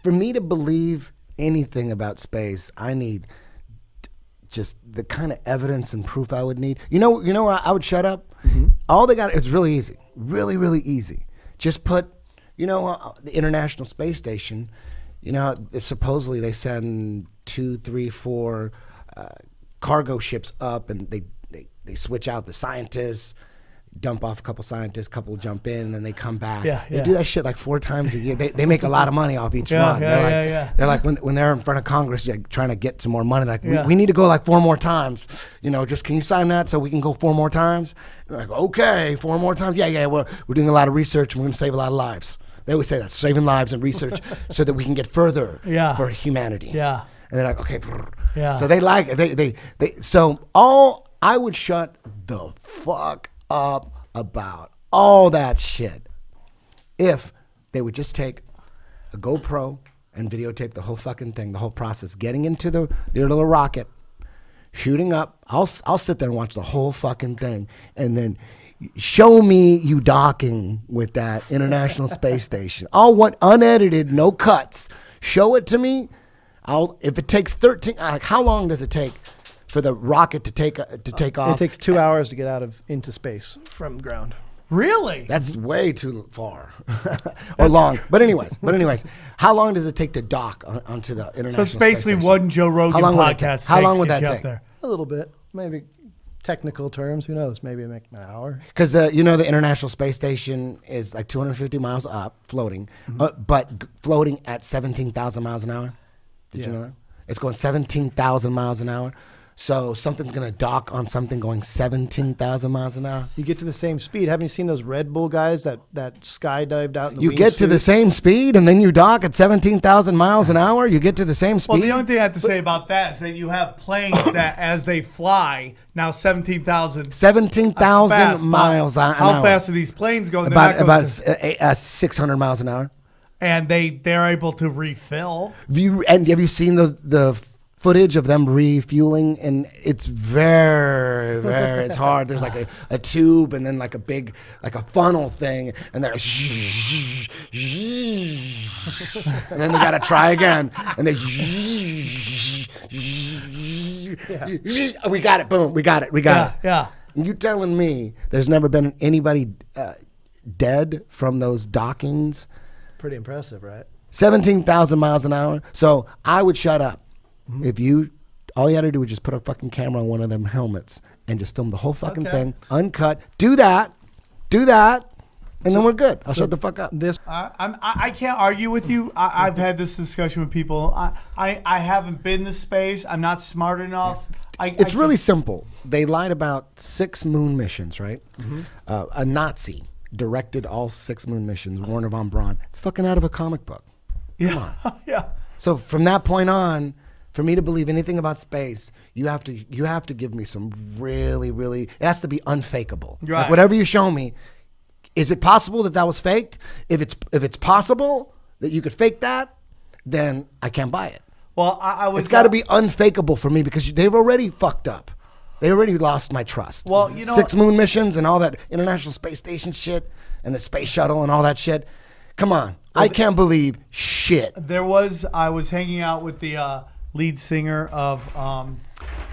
for me to believe anything about space, I need just the kind of evidence and proof I would need. You know, I would shut up. All they got, it's really easy, really easy. Just put, the International Space Station. Supposedly they send 2, 3, 4 cargo ships up, and they switch out the scientists, dump off a couple scientists, couple jump in, and then they come back. They do that shit like 4 times a year. They make a lot of money off each run. They're like when they're in front of Congress, trying to get some more money. Like we need to go like 4 more times. Just can you sign that so we can go 4 more times? They're like, okay, 4 more times. Yeah. We're doing a lot of research and we're gonna save a lot of lives. They always say that, saving lives and research so that we can get further for humanity. And they're like, okay. So they like it. So I would shut the fuck up about all that shit if they would just take a GoPro and videotape the whole fucking thing, the whole process, getting into their little rocket, shooting up. I'll sit there and watch the whole fucking thing, and then show me you docking with that International Space Station. I'll want unedited, no cuts. Show it to me. If it takes 13, how long does it take for the rocket to take off? It takes 2 hours to get into space from ground. Really? That's way too far or long. But anyways, how long does it take to dock onto the International Space Station? So it's basically one Joe Rogan podcast. How long would that take? A little bit, maybe. Technical terms, who knows? Maybe an hour. Because the International Space Station is like 250 miles up, floating, but floating at 17,000 miles an hour. Did you know that? It's going 17,000 miles an hour. So something's gonna dock on something going 17,000 miles an hour. You get to the same speed. Haven't you seen those Red Bull guys that skydived out in the You get to the same speed and then you dock at 17,000 miles an hour? You get to the same speed? Well, the only thing I have to say about that is that you have planes that as they fly, now 17,000 miles an hour. How fast are these planes going? About 600 miles an hour. And they're able to refill. Have you seen the footage of them refueling? And it's very it's hard. There's like a tube and then like a big a funnel thing, and they're and then they gotta try again, and they we got it, boom, we got it. And you telling me there's never been anybody dead from those dockings? Pretty impressive, right? 17,000 miles an hour. So I would shut up. If all you had to do was just put a fucking camera on one of them helmets and just film the whole fucking thing, uncut. Do that, and then we're good. I'll shut the fuck up. I can't argue with you. I've had this discussion with people. I haven't been to space. I'm not smart enough. It's really simple. They lied about 6 moon missions, right? A Nazi directed all 6 moon missions, Werner von Braun. It's fucking out of a comic book. Come on. So from that point on, for me to believe anything about space, you have to give me some really, it has to be unfakeable. Right. Like whatever you show me, is it possible that was faked? If it's possible that you could fake that, then I can't buy it. Well, it's got to be unfakeable for me because they've already fucked up. They already lost my trust. Well, 6 moon missions and all that International Space Station shit and the space shuttle and all that shit. Come on. Well, I can't believe shit. I was hanging out with the lead singer of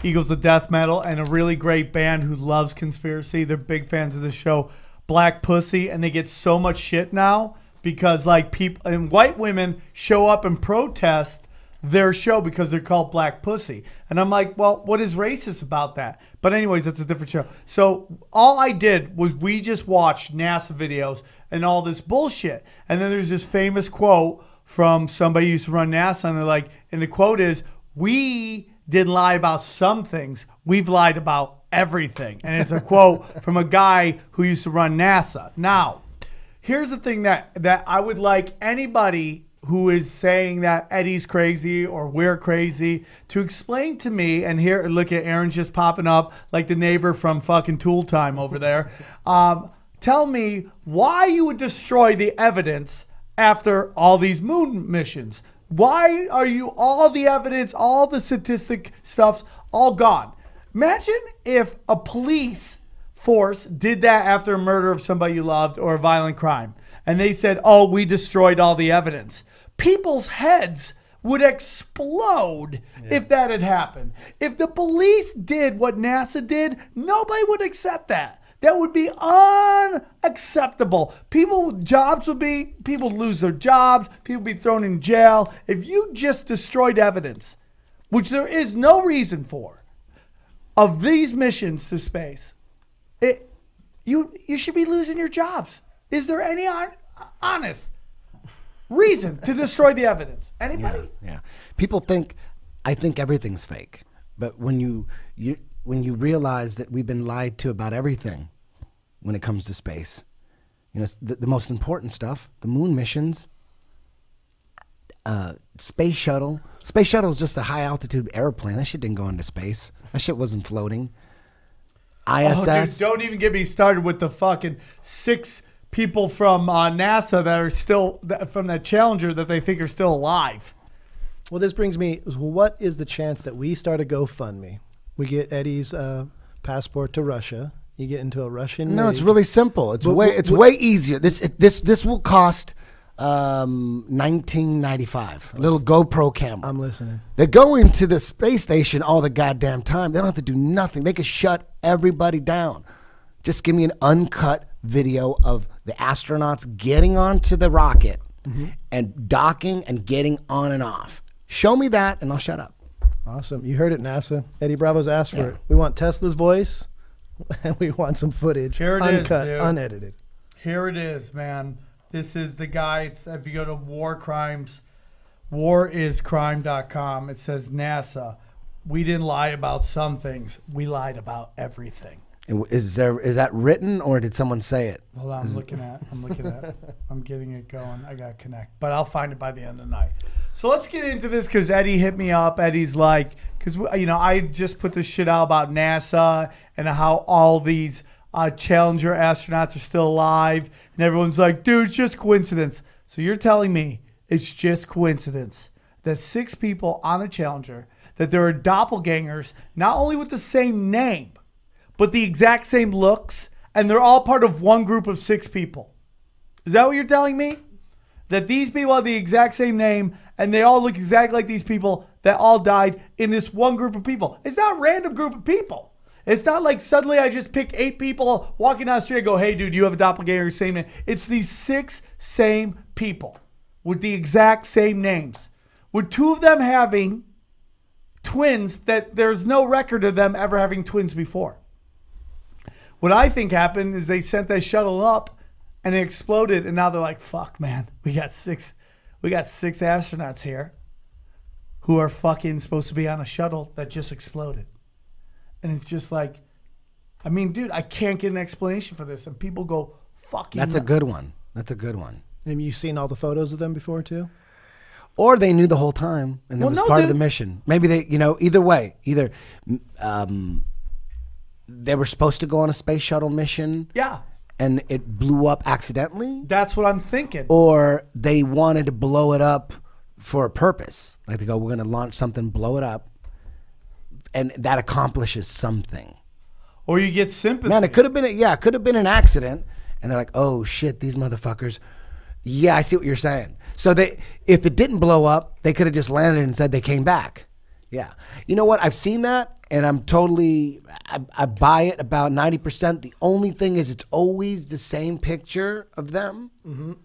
Eagles of Death Metal and a really great band who loves conspiracy. They're big fans of the show Black Pussy, and they get so much shit now because like people and white women show up and protest their show because they're called Black Pussy. And I'm like, well, what is racist about that? But anyways, that's a different show. So all I did was we just watched NASA videos and all this bullshit. And then there's this famous quote from somebody who used to run NASA, and they're like, and the quote is, we didn't lie about some things, we've lied about everything. And it's a quote from a guy who used to run NASA. Now, here's the thing that I would like anybody who is saying that Eddie's crazy or we're crazy to explain to me, and here, look at Aaron's just popping up like the neighbor from fucking Tool Time over there. Tell me why you would destroy the evidence after all these moon missions. Why are you, all the evidence, all the statistic stuff's all gone? Imagine if a police force did that after a murder of somebody you loved or a violent crime. And they said, oh, we destroyed all the evidence. people's heads would explode if that had happened. If the police did what NASA did, nobody would accept that. That would be unacceptable. People would lose their jobs. People would be thrown in jail. If you just destroyed evidence, which there is no reason for, of these missions to space, you should be losing your jobs. Is there any honest reason to destroy the evidence? Anybody? Yeah. People think, I think everything's fake. But when you realize that we've been lied to about everything when it comes to space, you know, the most important stuff, the moon missions, space shuttle. Space shuttle is just a high altitude airplane. That shit didn't go into space. That shit wasn't floating. ISS. Oh, dude, don't even get me started with the fucking 6 people from NASA that are still from that Challenger that they think are still alive. Well, this brings me, what is the chance that we start a GoFundMe? We get Eddie's passport to Russia. You get into a Russian. No, it's really simple. It's way easier. This will cost $19.95. A little GoPro camera. I'm listening. They're going to the space station all the goddamn time. They don't have to do nothing. They could shut everybody down. Just give me an uncut video of the astronauts getting onto the rocket and docking and getting on and off. Show me that and I'll shut up. Awesome. You heard it, NASA. Eddie Bravo's asked for it. We want Tesla's voice and we want some footage. Here it uncut, is, dude. Unedited. Here it is, man. This is the guy. It's, if you go to war crimes, wariscrime.com, it says NASA. We didn't lie about some things. We lied about everything. Is that written or did someone say it? Hold on, I'm looking at I'm getting it going. I got to connect, but I'll find it by the end of the night. So let's get into this because Eddie hit me up. Eddie's like, because, you know, I just put this shit out about NASA and how all these Challenger astronauts are still alive. And everyone's like, dude, it's just coincidence. So you're telling me it's just coincidence that 6 people on a Challenger, that there are doppelgangers, not only with the same name, but the exact same looks, and they're all part of one group of 6 people. Is that what you're telling me? That these people have the exact same name, and they all look exactly like these people that all died in this one group of people. It's not a random group of people. It's not like suddenly I just pick 8 people walking down the street and go, hey, dude, you have a doppelganger, same name. It's these 6 same people with the exact same names, with 2 of them having twins that there's no record of them ever having twins before. What I think happened is they sent that shuttle up and it exploded, and now they're like, fuck, man, we got 6 astronauts here who are fucking supposed to be on a shuttle that just exploded. And it's just like, I mean, dude, I can't get an explanation for this. And people go, fucking That's a good one. That's a good one. Have you seen all the photos of them before too? Or they knew the whole time and it was part of the mission. Maybe they, you know, either way, either they were supposed to go on a space shuttle mission. Yeah. And it blew up accidentally. That's what I'm thinking. Or they wanted to blow it up for a purpose. Like they go, we're going to launch something, blow it up. And that accomplishes something. Or you get sympathy. Man, it could have been, it could have been an accident. And they're like, oh shit, these motherfuckers. Yeah, I see what you're saying. So if it didn't blow up, they could have just landed and said they came back. Yeah. You know what? I've seen that. And I'm totally, I buy it about 90%. The only thing is it's always the same picture of them.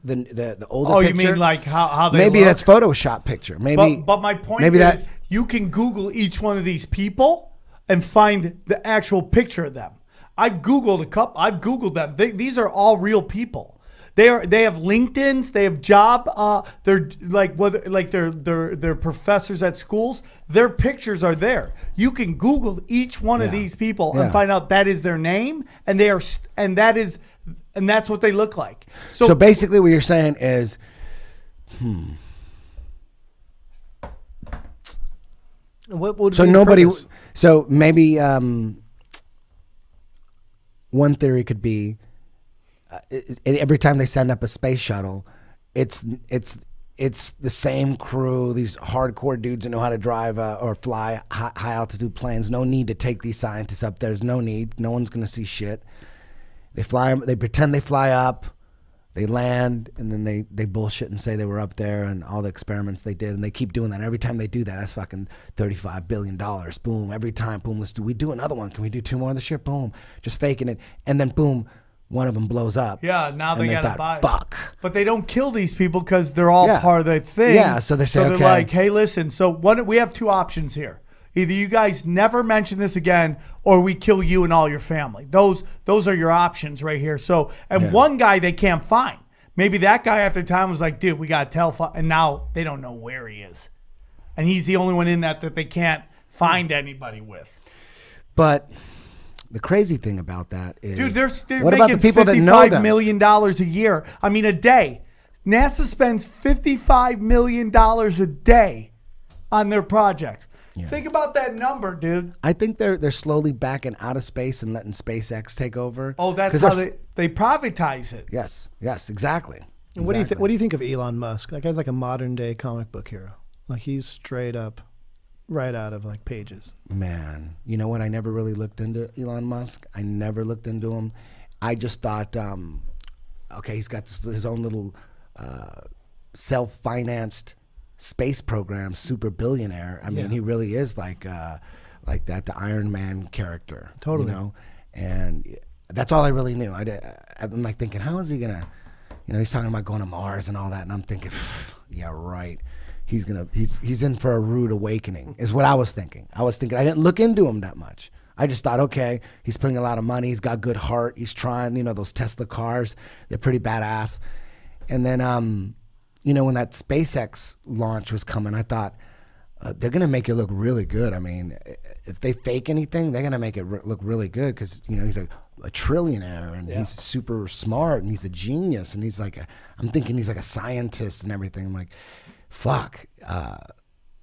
The older picture. Oh, you mean like how they Maybe look? that's Photoshop picture. Maybe. But my point is you can Google each one of these people and find the actual picture of them. I've Googled a couple. I've Googled them. These are all real people. They have LinkedIn's. They have job. They're like they're professors at schools. Their pictures are there. You can Google each one of these people and find out that is their name, and that's what they look like. So basically, what you're saying is, What would so be the nobody. purpose? So maybe one theory could be. Every time they send up a space shuttle, it's the same crew, these hardcore dudes that know how to drive or fly high altitude planes. No need to take these scientists up. There's no need. No one's gonna see shit. They fly. They pretend they fly up. They land, and then they bullshit and say they were up there and all the experiments they did, and they keep doing that. Every time they do that, that's fucking $35 billion. Boom. Every time, boom, we do another one. Can we do 2 more this year? Boom. Just faking it. And then, boom, one of them blows up. Yeah, now they got to buy. Fuck. But they don't kill these people because they're all part of the thing. Yeah, so they say, they're like, hey, listen, so we have 2 options here. Either you guys never mention this again, or we kill you and all your family. Those are your options right here. So, and one guy they can't find. Maybe that guy after time was like, dude, we got to tell. And now they don't know where he is. And he's the only one in that they can't find anybody with. But the crazy thing about that is, dude, they're what making about the people that know them? $55 million a year. I mean, a day. NASA spends $55 million a day on their project. Yeah. Think about that number, dude. I think they're slowly backing out of space and letting SpaceX take over. Oh, that's how they privatize it. Yes, exactly. And what do you think of Elon Musk? That guy's like a modern day comic book hero. Like he's straight up right out of like Pages. Man, you know what? I never really looked into Elon Musk. I never looked into him. I just thought, okay, he's got his own little self-financed space program, super billionaire. I mean, he really is like that, the Iron Man character. Totally. You know, and that's all I really knew. I'm like thinking, how is he gonna? You know, he's talking about going to Mars and all that, and I'm thinking, yeah, right. He's in for a rude awakening, is what I was thinking. I didn't look into him that much. I just thought, okay, he's putting a lot of money. He's got good heart. He's trying, you know, those Tesla cars. They're pretty badass. And then, you know, when that SpaceX launch was coming, I thought, they're going to make it look really good. I mean, if they fake anything, they're going to make it look really good because, you know, he's a trillionaire and he's super smart and he's a genius. And he's like, I'm thinking he's like a scientist and everything. I'm like, fuck.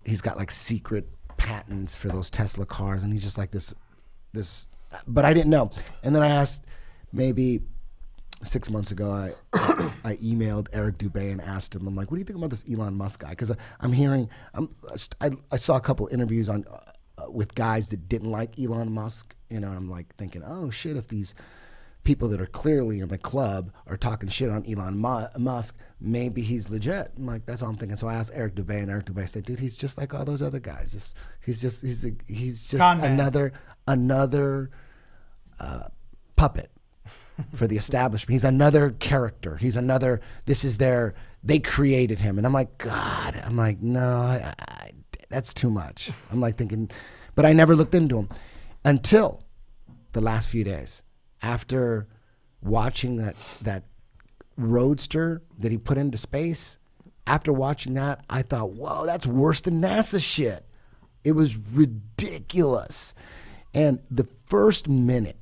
He's got like secret patents for those Tesla cars. And he's just like this, but I didn't know. And then I asked maybe 6 months ago, I emailed Eric Dubé and asked him, I'm like, what do you think about this Elon Musk guy? Because I saw a couple interviews on with guys that didn't like Elon Musk, you know, and I'm like thinking, oh shit, if these people that are clearly in the club are talking shit on Elon Musk, maybe he's legit. I'm like, that's all I'm thinking. So I asked Eric Dubé, and Eric Dubé said, dude, he's just like all those other guys. He's just another puppet for the establishment. He's another character. He's another, they created him. And I'm like, God, no, that's too much. I'm like thinking, but I never looked into him until the last few days after watching that roadster that he put into space. After watching that, I thought, whoa, that's worse than NASA shit. It was ridiculous. And the first minute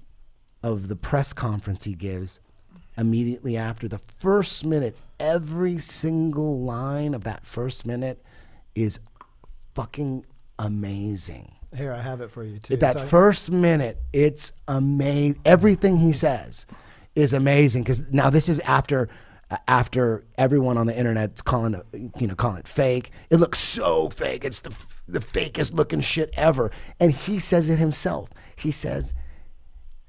of the press conference he gives, immediately after, the first minute, every single line of that first minute is fucking amazing. Here, I have it for you too. That first minute, it's amazing. Everything he says is amazing. Because now this is after everyone on the internet's calling it fake. It looks so fake. It's the fakest looking shit ever. And he says it himself. He says,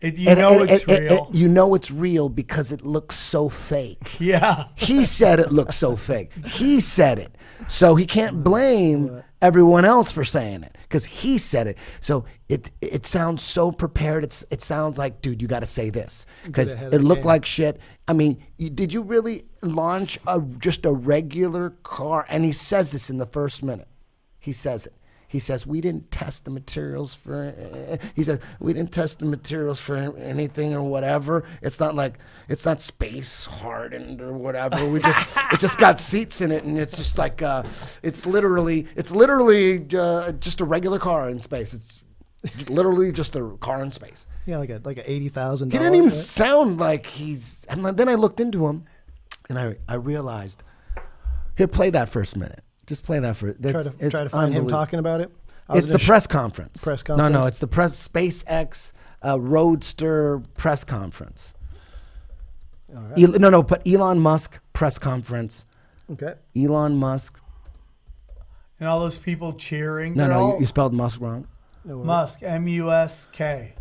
it's real. You know it's real because it looks so fake. Yeah. He said it looks so fake. He said it. So he can't blame everyone else for saying it because he said it. So it sounds so prepared. It sounds like, dude, you got to say this because it looked like shit. I mean, did you really launch just a regular car? And he says this in the first minute. He says it. He says, we didn't test the materials for, he said, we didn't test the materials for anything or whatever. It's not space hardened or whatever. It just got seats in it. And it's just like, it's literally just a regular car in space. It's literally just a car in space. Yeah, like a $80,000. He didn't even sound like and then I looked into him and I realized, here, play that first minute. Just play that for try to find him talking about it. It's the press conference. Press conference. No, it's the SpaceX Roadster press conference. All right. But Elon Musk press conference. Okay. Elon Musk. And all those people cheering. No, you spelled Musk wrong. Musk, M-U-S-K.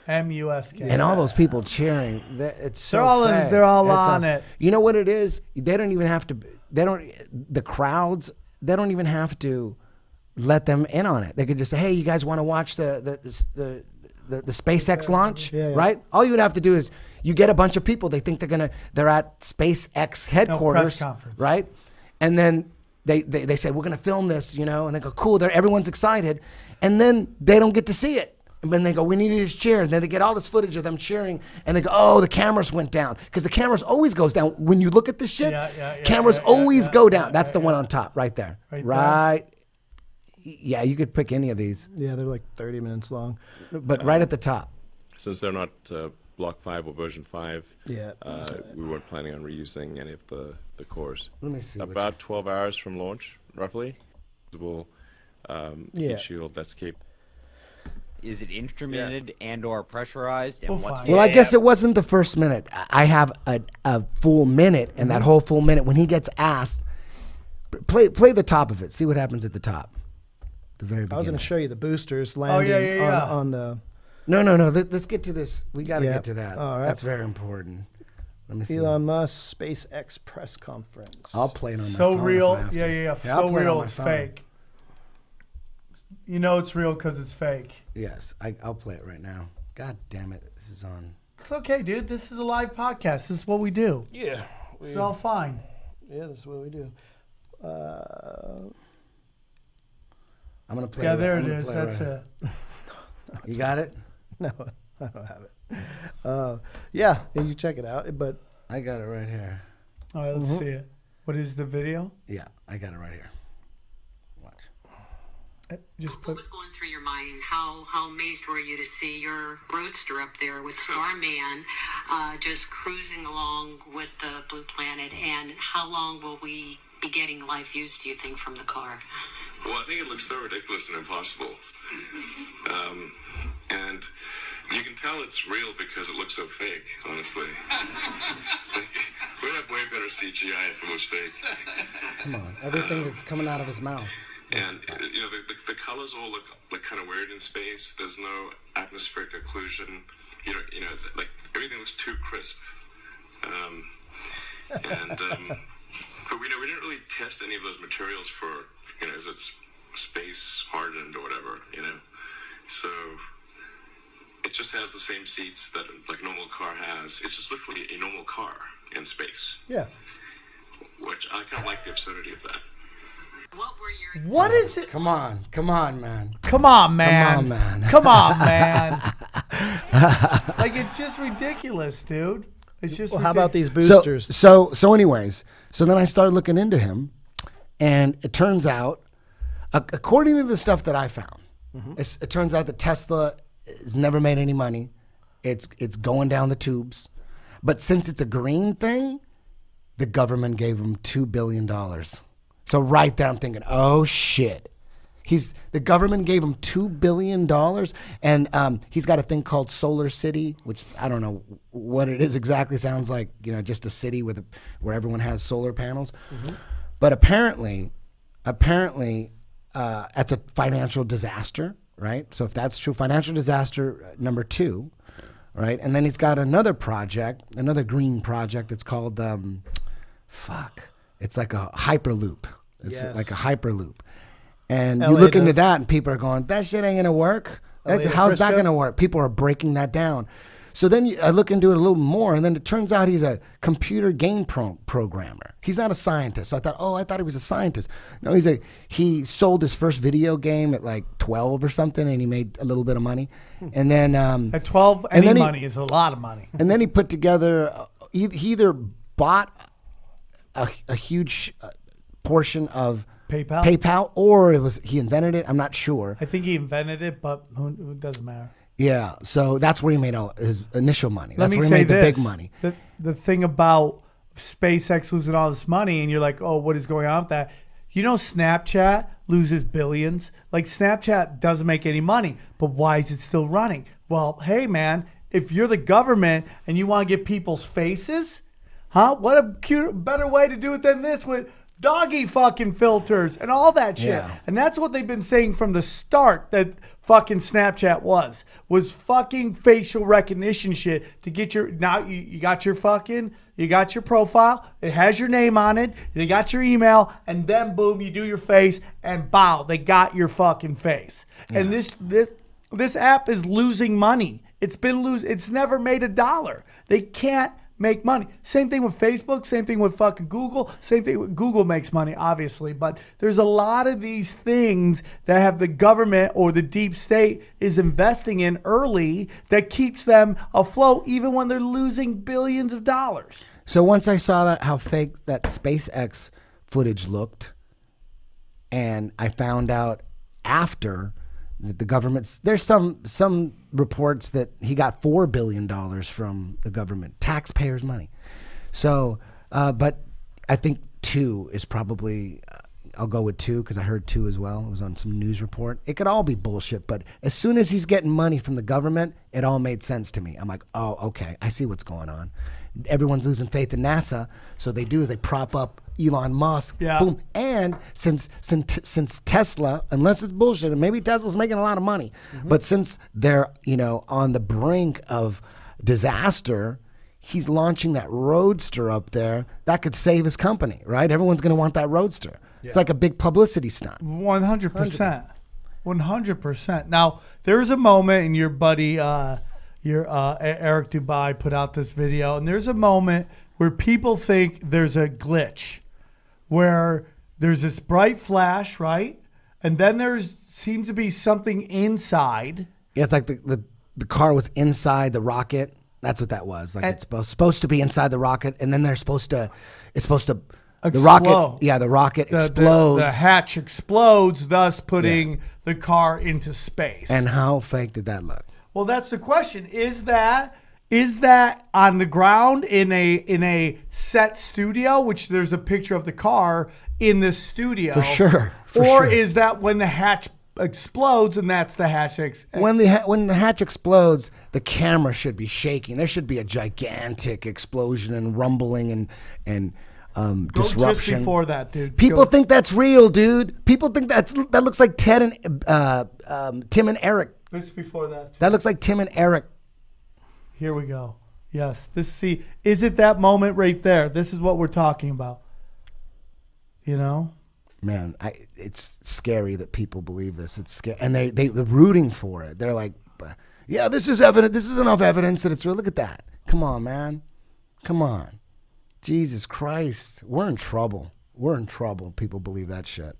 MUSK. And all those people cheering, it's so They're all fake. they're all It's on it. You know what it is? They don't even have to. The crowds. They don't even have to let them in on it. They could just say, "Hey, you guys want to watch the SpaceX launch, right?" All you would have to do is you get a bunch of people. They think they're at SpaceX headquarters, press conference. right? And then they say, "We're gonna film this," and they go, "Cool." Everyone's excited, and then they don't get to see it. And then they go, "We needed his cheer." And then they get all this footage of them cheering, and they go, "Oh, the cameras went down," because the cameras always goes down when you look at this shit. Cameras always go down. That's the one on top, right there. Right. Yeah, you could pick any of these. Yeah, they're like 30 minutes long. But right at the top. Since they're not Block 5 or version 5, Yeah. we weren't planning on reusing any of the cores. Let me see. About 12 hours from launch, roughly. Heat shield that's capable. Is it instrumented and or pressurized? And We'll what's find Well, I guess it wasn't the first minute. I have a full minute, and that whole full minute, when he gets asked, play the top of it. See what happens at the top. The very beginning. I was going to show you the boosters landing on the No. Let's get to this. We got to get to that. All right. That's very important. Let me see. Elon Musk SpaceX press conference. I'll play it on my So phone. real. if I have to. Yeah. I'll So play it on real, my it's phone. fake. You know it's real because it's fake. Yes, I'll play it right now. God damn it, this is on. It's okay, dude. This is a live podcast. This is what we do. Yeah. It's all fine. Yeah, that's what we do. I'm gonna play. Yeah, it. there I'm it gonna is. play That's right. it. You got it? No, I don't have it. Yeah, you check it out. But I got it right here. All right, let's see it. What is the video? Yeah, I got it right here. Watch. Just What put. was going through your mind? How amazed were you to see your roadster up there with StarMan just cruising along with the Blue Planet? And how long will we be getting live views, do you think, from the car? Well, I think it looks so ridiculous and impossible. And you can tell it's real because it looks so fake, honestly. We'd have way better CGI if it was fake. Come on, everything that's coming out of his mouth. And, the colors all look like kind of weird in space. There's no atmospheric occlusion. Like everything looks too crisp. But we didn't really test any of those materials for, as it's space hardened or whatever, So it just has the same seats that like a normal car has. It's just literally a normal car in space. yeah, Which I kind of like the absurdity of that. What were your What is it? Come on, man. Come on, man. Come on, man. Come on, man. Like, it's just ridiculous, dude. It's just well, how about these So, boosters? so anyways, so then I started looking into him, and it turns out, according to the stuff that I found, it turns out that Tesla has never made any money. It's going down the tubes, but since it's a green thing, the government gave him $2 billion. So right there, I'm thinking, oh shit. The government gave him $2 billion, and he's got a thing called Solar City, which I don't know what it is exactly. Sounds like just a city where everyone has solar panels. But apparently, that's a financial disaster, right? So if that's true, financial disaster number 2, right? And then he's got another project, another green project. It's called It's like a hyperloop. It's like a hyperloop. And you look into that, and people are going, that shit ain't going to work. How's that going to work? People are breaking that down. So then I look into it a little more, and then it turns out he's a computer game programmer. He's not a scientist. So I thought he was a scientist. No, he sold his first video game at like 12 or something, and he made a little bit of money. And then at 12, any money is a lot of money. And then he put together. He either bought a huge portion of PayPal, or he invented it. I'm not sure. I think he invented it, but it doesn't matter. Yeah, so that's where he made all his initial money. Let That's me where he say made the this. big money. The thing about SpaceX losing all this money, and you're like, oh, what is going on with that? Snapchat loses billions. Like, Snapchat doesn't make any money, but why is it still running? Well, hey, man, if you're the government and you want to get people's faces, what a better way to do it than this with doggy fucking filters and all that shit. Yeah. And that's what they've been saying from the start that fucking Snapchat was fucking facial recognition shit to get your, now you got your fucking, you got your profile, it has your name on it, they got your email, and then boom, you do your face, and bow, they got your fucking face. Yeah. And this app is losing money. It's never made $1. They can't make money. Same thing with Facebook, same thing with fucking Google, same thing with Google makes money, obviously, but there's a lot of these things that have the government or the deep state is investing in early that keeps them afloat even when they're losing billions of dollars. So once I saw that, how fake that SpaceX footage looked, and I found out after that the government's, there's some reports that he got $4 billion from the government, taxpayers' money. So, but I think 2 is probably, I'll go with 2 because I heard 2 as well. It was on some news report. It could all be bullshit, but as soon as he's getting money from the government, it all made sense to me. I'm like, oh, okay, I see what's going on. Everyone's losing faith in NASA, so they prop up Elon Musk, boom. And since Tesla, unless it's bullshit, and maybe Tesla's making a lot of money, but since they're, you know, on the brink of disaster, he's launching that Roadster up there that could save his company, right? Everyone's going to want that Roadster. Yeah. It's like a big publicity stunt. 100%. 100%. Now, there's a moment, and your buddy, Eric Dubai put out this video, and there's a moment where people think there's a glitch, where there's this bright flash, right? And then seems to be something inside. Yeah, it's like the car was inside the rocket. That's what that was. Like it's supposed to be inside the rocket, and then it's supposed to explode. The rocket explodes. The hatch explodes, thus putting the car into space. And how fake did that look? Well, that's the question. Is that on the ground in a set studio, which there's a picture of the car in this studio? For sure. Is that when the hatch explodes and that's the hatch? When the hatch explodes, the camera should be shaking. There should be a gigantic explosion and rumbling and disruption. Just before that, dude. People think that's real, dude. People think that looks like Ted and Tim and Eric. Just before that. That looks like Tim and Eric. Here we go. Yes. Is it that moment right there? This is what we're talking about. You know? Man, it's scary that people believe this. It's scary. And they're rooting for it. They're like, yeah, this is evidence. This is enough evidence that it's real. Look at that. Come on, man. Come on. Jesus Christ. We're in trouble. We're in trouble. People believe that shit.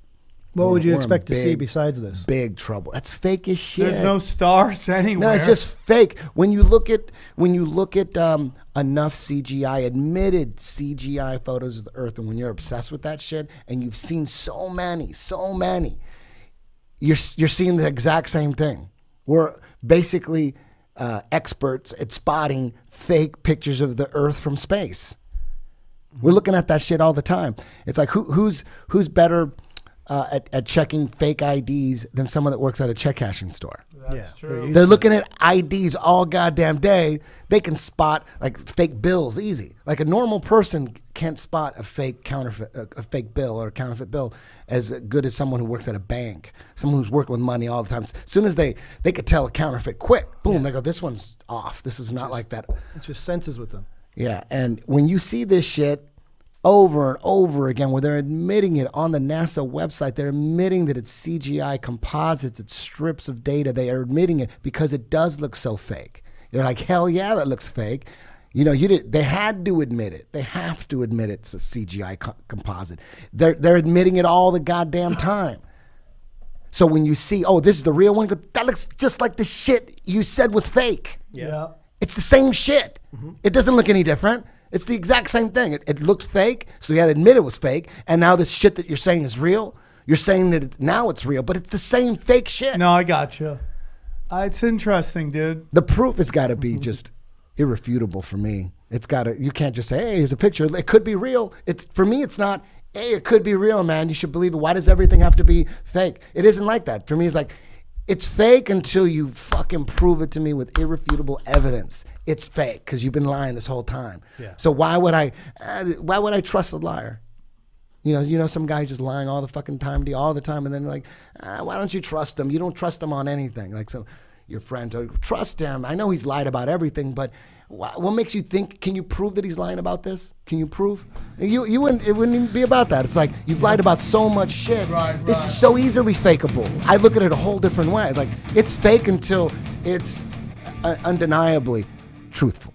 What would you expect to see besides this? Big trouble. That's fake as shit. There's no stars anywhere. No, it's just fake. When you look at enough CGI, admitted CGI photos of the Earth, and when you're obsessed with that shit, and you've seen so many, you're seeing the exact same thing. We're basically experts at spotting fake pictures of the Earth from space. We're looking at that shit all the time. It's like who's better at checking fake IDs than someone that works at a check cashing store? That's true. They're looking at IDs all goddamn day. They can spot like fake bills easy. Like a normal person can't spot a fake fake bill or a counterfeit bill as good as someone who works at a bank, someone who's working with money all the time. As soon as they could tell a counterfeit quick, boom, they go, this one's off. This is not like that. It just senses with them. Yeah, and when you see this shit over and over again, where they're admitting it on the NASA website, they're admitting that it's CGI composites, it's strips of data. They are admitting it because it does look so fake. They're like, hell yeah, that looks fake. You know, they had to admit it. They have to admit it's a CGI composite. They're admitting it all the goddamn time. So when you see, oh, this is the real one, that looks just like the shit you said was fake. Yeah. It's the same shit. It doesn't look any different. It's the exact same thing. It looked fake, so you had to admit it was fake. And now this shit that you're saying is real, you're saying that now it's real, but it's the same fake shit. No, I got you. It's interesting, dude. The proof has got to be just irrefutable for me. It's got to. You can't just say, "Hey, here's a picture. It could be real." For me, it's not. Hey, it could be real, man. You should believe it. Why does everything have to be fake? It isn't like that. For me, it's like, it's fake until you fucking prove it to me with irrefutable evidence. It's fake because you've been lying this whole time. Yeah. So why would I trust a liar? You know, some guy's just lying all the fucking time to you all the time, and then you're like, why don't you trust him? You don't trust him on anything. Like, so your friend, trust him. I know he's lied about everything, but what makes you think? Can you prove that he's lying about this? Can you prove? You wouldn't. It wouldn't even be about that. It's like you've lied about so much shit. Right. This is so easily fakeable. I look at it a whole different way. Like, it's fake until it's undeniably truthful.